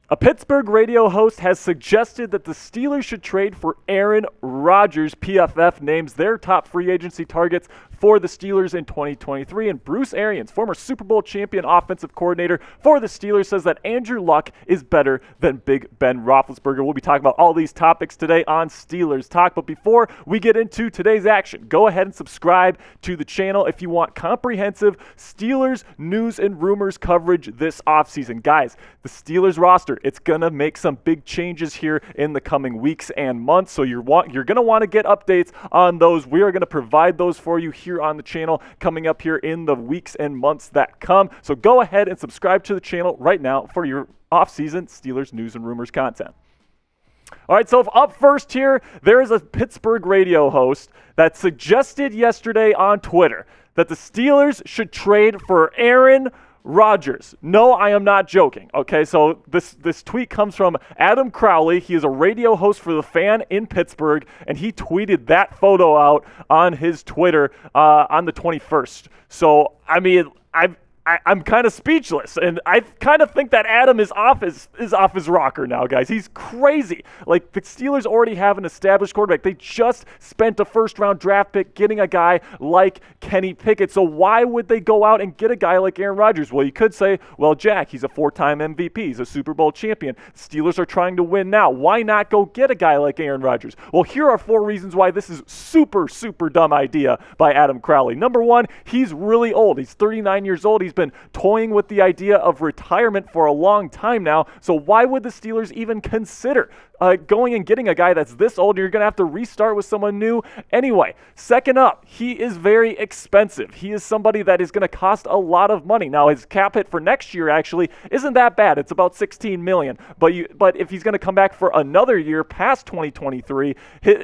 A Pittsburgh radio host has suggested that the Steelers should trade for Aaron Rodgers. PFF names their top free agency targets for the Steelers in 2023. And Bruce Arians, former Super Bowl champion offensive coordinator for the Steelers, says that Andrew Luck is better than Big Ben Roethlisberger. We'll be talking about all these topics today on Steelers Talk. But before we get into today's action, go ahead and subscribe to the channel if you want comprehensive Steelers news and rumors coverage this offseason. Guys, the Steelers roster, it's going to make some big changes here in the coming weeks and months. So you're going to want to get updates on those. We are going to provide those for you here on the channel coming up here in the weeks and months that come. So go ahead and subscribe to the channel right now for your off-season Steelers news and rumors content. All right, so up first here, there is a Pittsburgh radio host that suggested yesterday on Twitter that the Steelers should trade for Aaron Rodgers. No, I am not joking. Okay, so this tweet comes from Adam Crowley. He is a radio host for The Fan in Pittsburgh, and he tweeted that photo out on his Twitter on the 21st. So, I mean, I'm kind of speechless, and I kind of think that Adam is off his rocker now, guys. He's crazy. Like, the Steelers already have an established quarterback. They just spent a first-round draft pick getting a guy like Kenny Pickett. So why would they go out and get a guy like Aaron Rodgers? Well, you could say, well, Jack, he's a 4-time MVP. He's a Super Bowl champion. Steelers are trying to win now. Why not go get a guy like Aaron Rodgers? Well, here are 4 reasons why this is super, super dumb idea by Adam Crowley. Number 1, he's really old. He's 39 years old. He's been toying with the idea of retirement for a long time now. So why would the Steelers even consider going and getting a guy that's this old? You're going to have to restart with someone new anyway. Second up, he is very expensive. He is somebody that is going to cost a lot of money. Now, his cap hit for next year actually isn't that bad. It's about $16 million. But if he's going to come back for another year past 2023,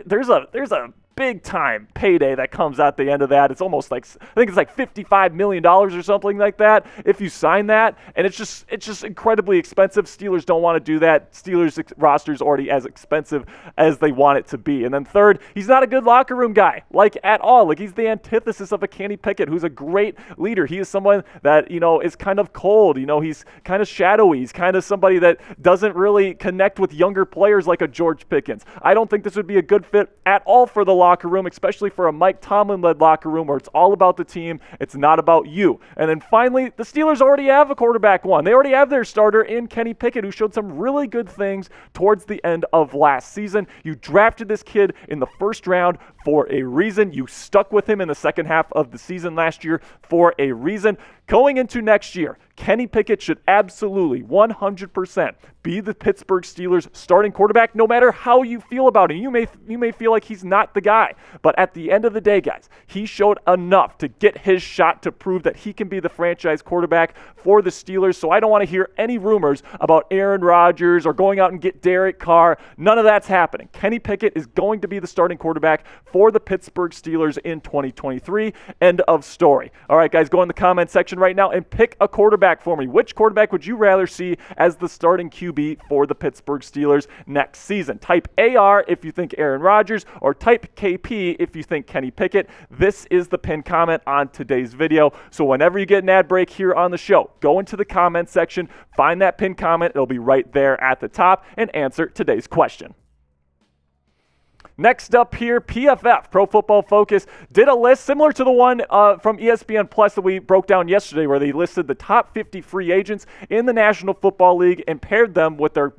there's a big time payday that comes at the end of that. It's almost like, I think it's like $55 million or something like that if you sign that, and it's just incredibly expensive. Steelers don't want to do that. Steelers roster is already as expensive as they want it to be. And then third, he's not a good locker room guy, like at all. Like, he's the antithesis of a Kenny Pickett, who's a great leader. He is someone that, is kind of cold. He's kind of shadowy. He's kind of somebody that doesn't really connect with younger players like a George Pickens. I don't think this would be a good fit at all for the locker room, especially for a Mike Tomlin-led locker room where it's all about the team. It's not about you. And then finally, the Steelers already have a quarterback one. They already have their starter in Kenny Pickett, who showed some really good things towards the end of last season. You drafted this kid in the first round for a reason. You stuck with him in the second half of the season last year for a reason. Going into next year, Kenny Pickett should absolutely 100% be the Pittsburgh Steelers starting quarterback, no matter how you feel about him. You may feel like he's not the guy, but at the end of the day, guys, he showed enough to get his shot to prove that he can be the franchise quarterback for the Steelers. So I don't want to hear any rumors about Aaron Rodgers or going out and get Derek Carr. None of that's happening. Kenny Pickett is going to be the starting quarterback for the Pittsburgh Steelers in 2023. End of story. All right, guys, go in the comment section right now and pick a quarterback for me. Which quarterback would you rather see as the starting QB for the Pittsburgh Steelers next season? Type AR if you think Aaron Rodgers, or type KP if you think Kenny Pickett. This is the pinned comment on today's video. So whenever you get an ad break here on the show, go into the comment section, find that pinned comment. It'll be right there at the top, and answer today's question. Next up here, PFF, Pro Football Focus, did a list similar to the one from ESPN Plus that we broke down yesterday, where they listed the top 50 free agents in the National Football League and paired them with their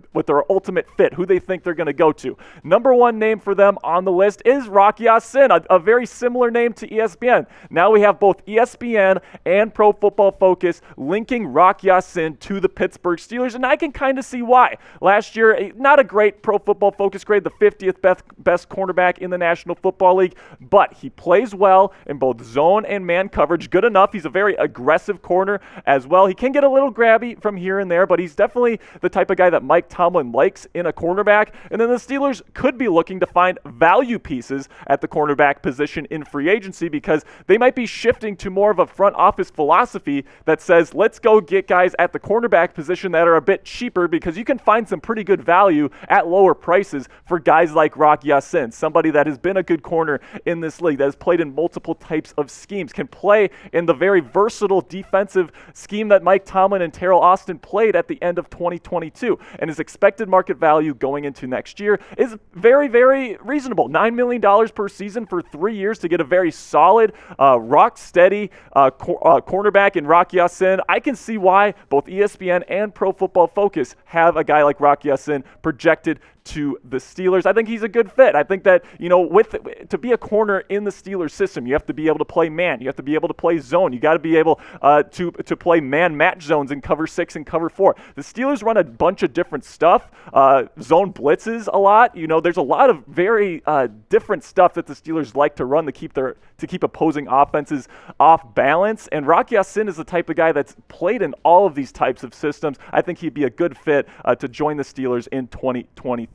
ultimate fit, who they think they're going to go to. Number 1 name for them on the list is Rock Ya-Sin, a very similar name to ESPN. Now we have both ESPN and Pro Football Focus linking Rock Ya-Sin to the Pittsburgh Steelers, and I can kind of see why. Last year, not a great Pro Football Focus grade, the 50th best cornerback in the National Football League, but he plays well in both zone and man coverage. Good enough. He's a very aggressive corner as well. He can get a little grabby from here and there, but he's definitely the type of guy that Mike Tomlin likes in a cornerback. And then the Steelers could be looking to find value pieces at the cornerback position in free agency, because they might be shifting to more of a front office philosophy that says, let's go get guys at the cornerback position that are a bit cheaper, because you can find some pretty good value at lower prices for guys like Rock Ya-Sin. in, somebody that has been a good corner in this league, that has played in multiple types of schemes, can play in the very versatile defensive scheme that Mike Tomlin and Terrell Austin played at the end of 2022. And his expected market value going into next year is very, very reasonable. $9 million per season for 3 years to get a very solid, rock-steady cornerback in Rock Ya-Sin. I can see why both ESPN and Pro Football Focus have a guy like Rock Ya-Sin projected to the Steelers. I think he's a good fit. I think that, to be a corner in the Steelers system, you have to be able to play man. You have to be able to play zone. You got to be able to play man match zones in cover 6 and cover 4. The Steelers run a bunch of different stuff, zone blitzes a lot. There's a lot of very different stuff that the Steelers like to run to keep opposing offenses off balance. And Rock Ya-Sin is the type of guy that's played in all of these types of systems. I think he'd be a good fit to join the Steelers in 2023.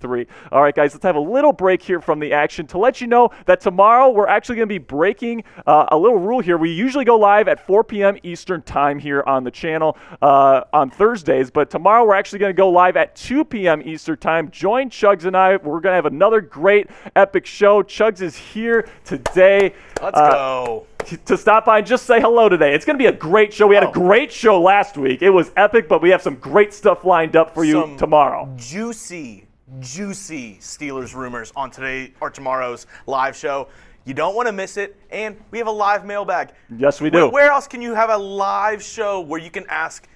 All right, guys, let's have a little break here from the action to let you know that tomorrow we're actually going to be breaking a little rule here. We usually go live at 4 p.m. Eastern time here on the channel on Thursdays, but tomorrow we're actually going to go live at 2 p.m. Eastern time. Join Chugs and I. We're going to have another great, epic show. Chugs is here today. Let's go. To stop by and just say hello today. It's going to be a great show. We had a great show last week. It was epic, but we have some great stuff lined up for you tomorrow. Juicy Steelers rumors on today or tomorrow's live show. You don't want to miss it, and we have a live mailbag. Yes, we do. Where else can you have a live show where you can ask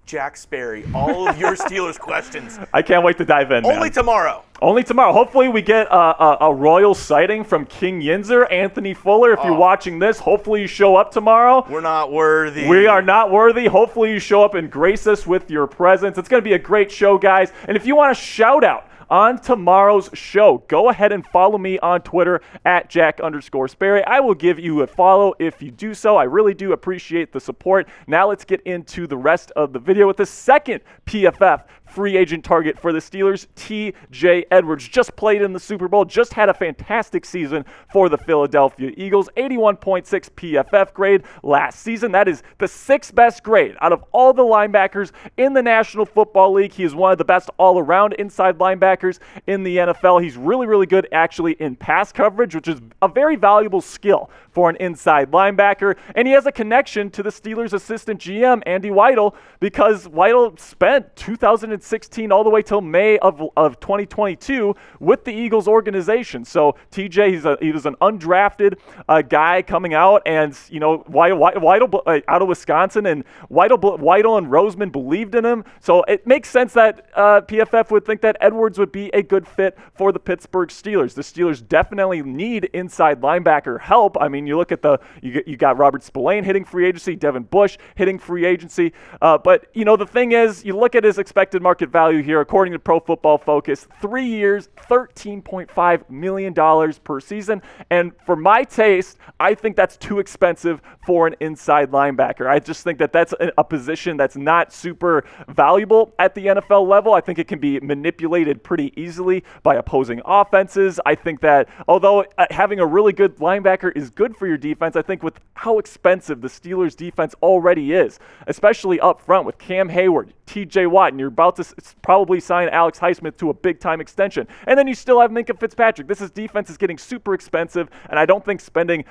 Jack Sperry all of your Steelers questions? I can't wait to dive in, Only tomorrow. Only tomorrow. Hopefully we get a royal sighting from King Yinzer, Anthony Fuller. If you're watching this, hopefully you show up tomorrow. We're not worthy. We are not worthy. Hopefully you show up and grace us with your presence. It's going to be a great show, guys. And if you want a shout out on tomorrow's show, go ahead and follow me on Twitter at Jack_Sperry. I will give you a follow if you do so. I really do appreciate the support. Now let's get into the rest of the video with the second PFF free agent target for the Steelers, T.J. Edwards. Just played in the Super Bowl, just had a fantastic season for the Philadelphia Eagles. 81.6 PFF grade last season. That is the 6th best grade out of all the linebackers in the National Football League. He is one of the best all-around inside linebackers in the NFL. He's really, really good actually in pass coverage, which is a very valuable skill for an inside linebacker. And he has a connection to the Steelers assistant GM, Andy Weidel, because Weidel spent 2016 all the way till May of 2022 with the Eagles organization. So TJ, he was an undrafted guy coming out, and Weidel out of Wisconsin, and Weidel and Roseman believed in him. So it makes sense that PFF would think that Edwards would be a good fit for the Pittsburgh Steelers. The Steelers definitely need inside linebacker help. I mean, you look at you got Robert Spillane hitting free agency, Devin Bush hitting free agency. But the thing is, you look at his expected market value here, according to Pro Football Focus, 3 years, $13.5 million per season. And for my taste, I think that's too expensive for an inside linebacker. I just think that that's a position that's not super valuable at the NFL level. I think it can be manipulated pretty easily by opposing offenses. I think that although having a really good linebacker is good for your defense, I think with how expensive the Steelers defense already is, especially up front with Cam Hayward, TJ Watt, and you're about to probably sign Alex Highsmith to a big-time extension. And then you still have Minkah Fitzpatrick. Defense is getting super expensive, and I don't think spending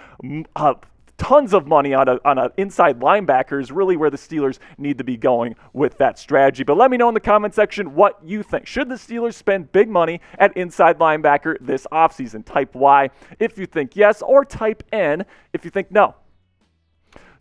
tons of money on an inside linebacker is really where the Steelers need to be going with that strategy. But let me know in the comment section what you think. Should the Steelers spend big money at inside linebacker this offseason? Type Y if you think yes, or type N if you think no.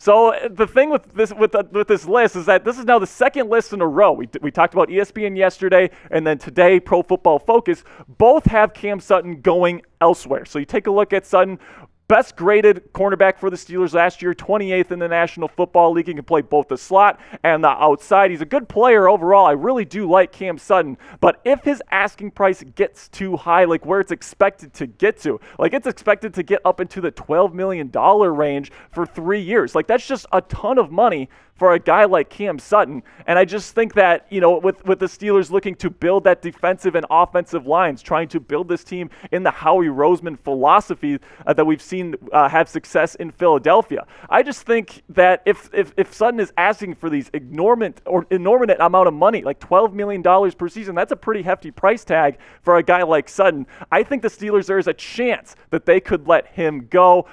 So the thing with this list is that this is now the second list in a row. We talked about ESPN yesterday, and then today Pro Football Focus both have Cam Sutton going elsewhere. So you take a look at Sutton. Best graded cornerback for the Steelers last year, 28th in the National Football League. He can play both the slot and the outside. He's a good player overall. I really do like Cam Sutton. But if his asking price gets too high, like where it's expected to get to, like it's expected to get up into the $12 million range for 3 years. Like that's just a ton of money for a guy like Cam Sutton. And I just think that, with the Steelers looking to build that defensive and offensive lines, trying to build this team in the Howie Roseman philosophy that we've seen have success in Philadelphia. I just think that if Sutton is asking for these inordinate amount of money, like $12 million per season, that's a pretty hefty price tag for a guy like Sutton. I think the Steelers, there is a chance that they could let him go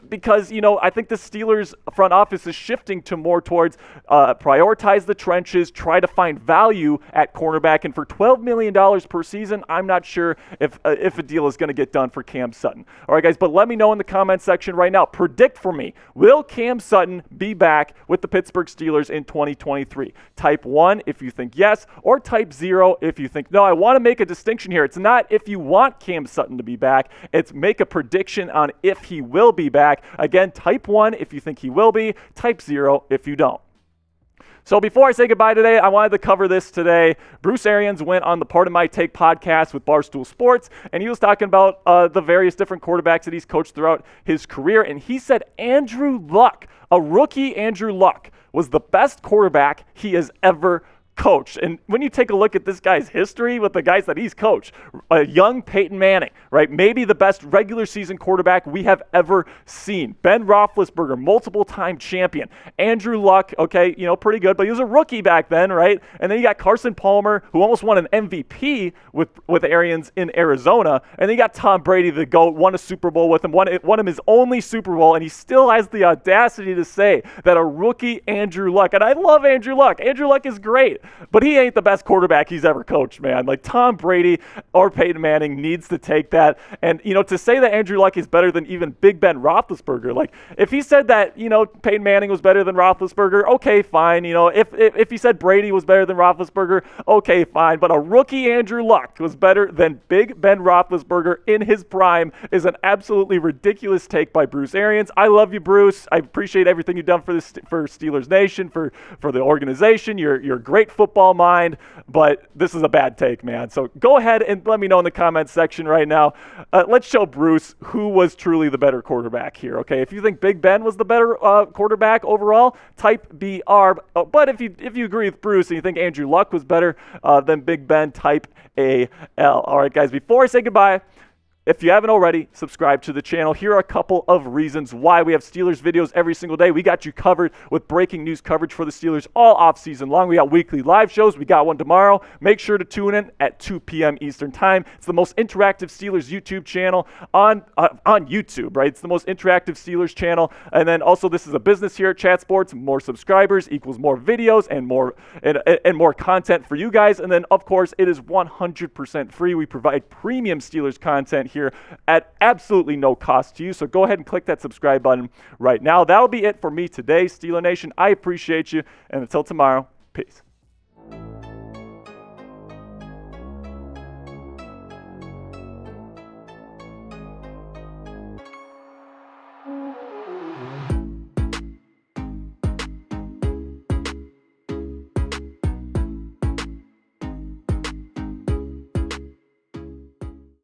because, I think the Steelers front office is shifting to more towards prioritize the trenches, try to find value at cornerback, and for $12 million per season, I'm not sure if a deal is going to get done for Cam Sutton. All right, guys, but let me know in the comments section right now. Predict for me, will Cam Sutton be back with the Pittsburgh Steelers in 2023? Type 1 if you think yes, or type 0 if you think no. I want to make a distinction here. It's not if you want Cam Sutton to be back. It's make a prediction on if he will be back. Again, type 1 if you think he will be, type 0 if you don't. So before I say goodbye today, I wanted to cover this today. Bruce Arians went on the Part of My Take podcast with Barstool Sports, and he was talking about the various different quarterbacks that he's coached throughout his career, and he said Andrew Luck, a rookie Andrew Luck, was the best quarterback he has ever coached. And when you take a look at this guy's history with the guys that he's coached, a young Peyton Manning, right? Maybe the best regular season quarterback we have ever seen. Ben Roethlisberger, multiple time champion. Andrew Luck, okay, pretty good, but he was a rookie back then, right? And then you got Carson Palmer, who almost won an MVP with Arians in Arizona. And then you got Tom Brady, the GOAT, won a Super Bowl with him, won him his only Super Bowl, and he still has the audacity to say that a rookie Andrew Luck, and I love Andrew Luck. Andrew Luck is great. But he ain't the best quarterback he's ever coached, man. Like Tom Brady or Peyton Manning needs to take that. And, to say that Andrew Luck is better than even Big Ben Roethlisberger, like if he said that, Peyton Manning was better than Roethlisberger, okay, fine. If he said Brady was better than Roethlisberger, okay, fine. But a rookie Andrew Luck was better than Big Ben Roethlisberger in his prime is an absolutely ridiculous take by Bruce Arians. I love you, Bruce. I appreciate everything you've done for Steelers Nation, for the organization. You're a great football mind, but this is a bad take, man. So go ahead and let me know in the comments section right now. Let's show Bruce who was truly the better quarterback here, okay? If you think Big Ben was the better quarterback overall, type BR. But if you agree with Bruce and you think Andrew Luck was better than Big Ben, type AL. All right, guys, before I say goodbye, if you haven't already, subscribe to the channel. Here are a couple of reasons why. We have Steelers videos every single day. We got you covered with breaking news coverage for the Steelers all offseason long. We got weekly live shows. We got one tomorrow. Make sure to tune in at 2 p.m. Eastern Time. It's the most interactive Steelers YouTube channel on YouTube, right? It's the most interactive Steelers channel. And then also, this is a business here at Chat Sports. More subscribers equals more videos and more content for you guys. And then, of course, it is 100% free. We provide premium Steelers content here at absolutely no cost to you. So go ahead and click that subscribe button right now. That'll be it for me today, Steeler Nation. I appreciate you. And until tomorrow, peace.